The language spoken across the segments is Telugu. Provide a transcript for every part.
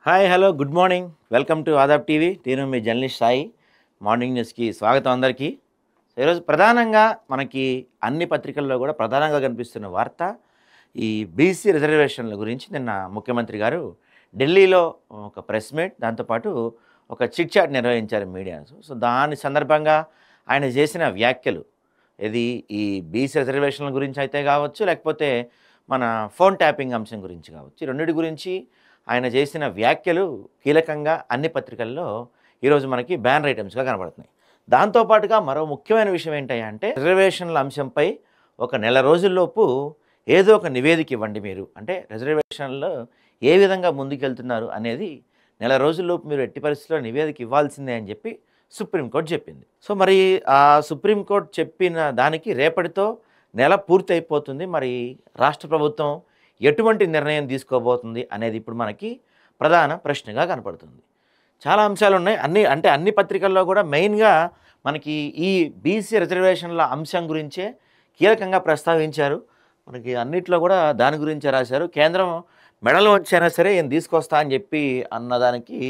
Hi hello good morning welcome to Aadab TV. నేను మీ జర్నలిస్ట్ సాయి. మార్నింగ్ న్యూస్కి స్వాగతం అందరికీ. ఈరోజు ప్రధానంగా మనకి అన్ని పత్రికల్లో కూడా ప్రధానంగా కనిపిస్తున్న వార్త ఈ బీసీ రిజర్వేషన్ల గురించి. నిన్న ముఖ్యమంత్రి గారు ఢిల్లీలో ఒక ప్రెస్ మీట్, దాంతోపాటు ఒక చిట్ చాట్ నిర్వహించారు మీడియా. సో దాని సందర్భంగా ఆయన చేసిన వ్యాఖ్యలు, ఇది ఈ బీసీ రిజర్వేషన్ల గురించి అయితే కావచ్చు, లేకపోతే మన ఫోన్ ట్యాపింగ్ అంశం గురించి కావచ్చు, ఈ రెండింటి గురించి ఆయన చేసిన వ్యాఖ్యలు కీలకంగా అన్ని పత్రికల్లో ఈరోజు మనకి బ్యానర్ ఐటమ్స్గా కనబడుతున్నాయి. దాంతోపాటుగా మరో ముఖ్యమైన విషయం ఏంటంటే, రిజర్వేషన్ల అంశంపై ఒక నెల రోజుల్లోపు ఏదో ఒక నివేదిక ఇవ్వండి మీరు, అంటే రిజర్వేషన్లో ఏ విధంగా ముందుకెళ్తున్నారు అనేది నెల రోజుల్లోపు మీరు ఎట్టి పరిస్థితుల్లో నివేదిక ఇవ్వాల్సిందే అని చెప్పి సుప్రీంకోర్టు చెప్పింది. సో మరి ఆ సుప్రీంకోర్టు చెప్పిన దానికి రేపటితో నెల పూర్తి అయిపోతుంది. మరి రాష్ట్ర ప్రభుత్వం ఎటువంటి నిర్ణయం తీసుకోబోతుంది అనేది ఇప్పుడు మనకి ప్రధాన ప్రశ్నగా కనపడుతుంది. చాలా అంశాలు ఉన్నాయి. అన్ని పత్రికల్లో కూడా మెయిన్గా మనకి ఈ బీసీ రిజర్వేషన్ల అంశం గురించే కీలకంగా ప్రస్తావించారు. మనకి అన్నిట్లో కూడా దాని గురించే రాశారు. కేంద్రం మెడలు వచ్చైనా సరే ఏం తీసుకొస్తా అని చెప్పి అన్నదానికి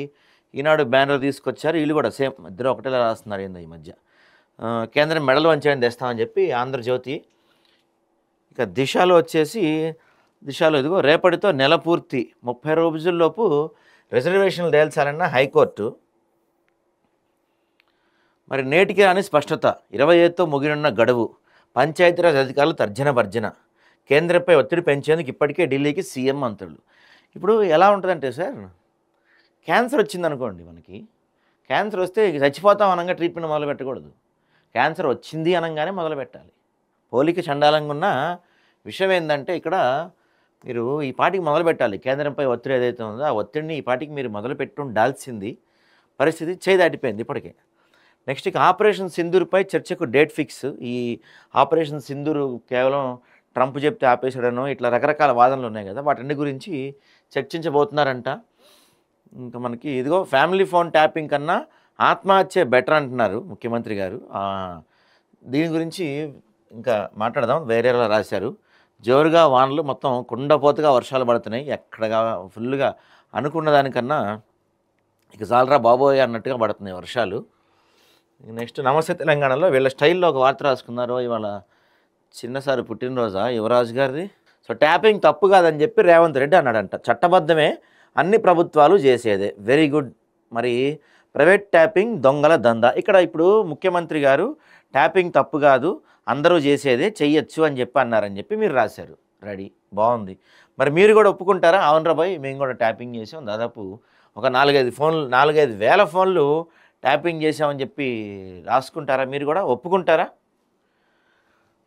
ఈనాడు బ్యానర్ తీసుకొచ్చారు. వీళ్ళు కూడా సేమ్ ఇద్దరు ఒకటేలా రాస్తున్నారు ఏందో ఈ మధ్య. కేంద్రం మెడలు వంచాయని తెస్తామని చెప్పి ఆంధ్రజ్యోతి. ఇక దిశలో వచ్చేసి, దిశలో ఇదిగో రేపటితో నెల పూర్తి, 30 రోజుల్లోపు రిజర్వేషన్లు తేల్చాలన్న హైకోర్టు. మరి నేటికి రాని స్పష్టత, 25తో ముగినున్న గడువు, పంచాయతీరాజ్ అధికారులు తర్జన భర్జన, కేంద్రంపై ఒత్తిడి పెంచేందుకు ఇప్పటికే ఢిల్లీకి సీఎం మంత్రులు. ఇప్పుడు ఎలా ఉంటుందంటే సార్, క్యాన్సర్ వచ్చిందనుకోండి, మనకి క్యాన్సర్ వస్తే చచ్చిపోతాం అనగా ట్రీట్మెంట్ మొదలు పెట్టకూడదు. క్యాన్సర్ వచ్చింది అనగానే మొదలు పెట్టాలి. పోలిక చండాలంగా ఉన్న విషయం ఏంటంటే, ఇక్కడ మీరు ఈ పాటికి మొదలు పెట్టాలి. కేంద్రంపై ఒత్తిడి ఏదైతే ఉందో ఆ ఒత్తిడిని ఈ పాటికి మీరు మొదలు పెట్టి ఉండాల్సింది. పరిస్థితి చేయి దాటిపోయింది ఇప్పటికే. నెక్స్ట్ ఇక ఆపరేషన్ సింధూర్పై చర్చకు డేట్ ఫిక్స్. ఈ ఆపరేషన్ సింధూర్ కేవలం ట్రంప్ చెప్తే ఆపేసాడనో ఇట్లా రకరకాల వాదనలు ఉన్నాయి కదా, వాటన్ని గురించి చర్చించబోతున్నారంట. ఇంకా మనకి ఇదిగో ఫ్యామిలీ ఫోన్ ట్యాపింగ్ కన్నా ఆత్మహత్య బెటర్ అంటున్నారు ముఖ్యమంత్రి గారు. దీని గురించి ఇంకా మాట్లాడదాం. వేరేలా రాశారు. జోరుగా వానలు, మొత్తం కుండపోతగా వర్షాలు పడుతున్నాయి. ఎక్కడగా ఫుల్గా అనుకున్న దానికన్నా ఇక చాలరా బాబోయ్ అన్నట్టుగా పడుతున్నాయి వర్షాలు. నెక్స్ట్ నమస్తే తెలంగాణలో వీళ్ళ స్టైల్లో ఒక వార్త రాసుకున్నారు. ఇవాళ చిన్నసారి పుట్టినరోజా యువరాజు గారిది. సో ట్యాపింగ్ తప్పు కాదని చెప్పి రేవంత్ రెడ్డి అన్నాడంట. చట్టబద్ధమే, అన్ని ప్రభుత్వాలు చేసేదే. Very good. మరి ప్రైవేట్ ట్యాపింగ్ దొంగల దందా. ఇక్కడ ఇప్పుడు ముఖ్యమంత్రి గారు ట్యాపింగ్ తప్పు కాదు, అందరూ చేసేదే, చెయ్యొచ్చు అని చెప్పి అన్నారని చెప్పి మీరు రాశారు. రెడీ, బాగుంది. మరి మీరు కూడా ఒప్పుకుంటారా? అవునరా బాయ్, మేము కూడా ట్యాపింగ్ చేసాం, దాదాపు ఒక 4-5 వేల ఫోన్లు ట్యాపింగ్ చేసామని చెప్పి రాసుకుంటారా? మీరు కూడా ఒప్పుకుంటారా?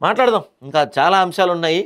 మాట్లాడదాం. ఇంకా చాలా అంశాలు ఉన్నాయి.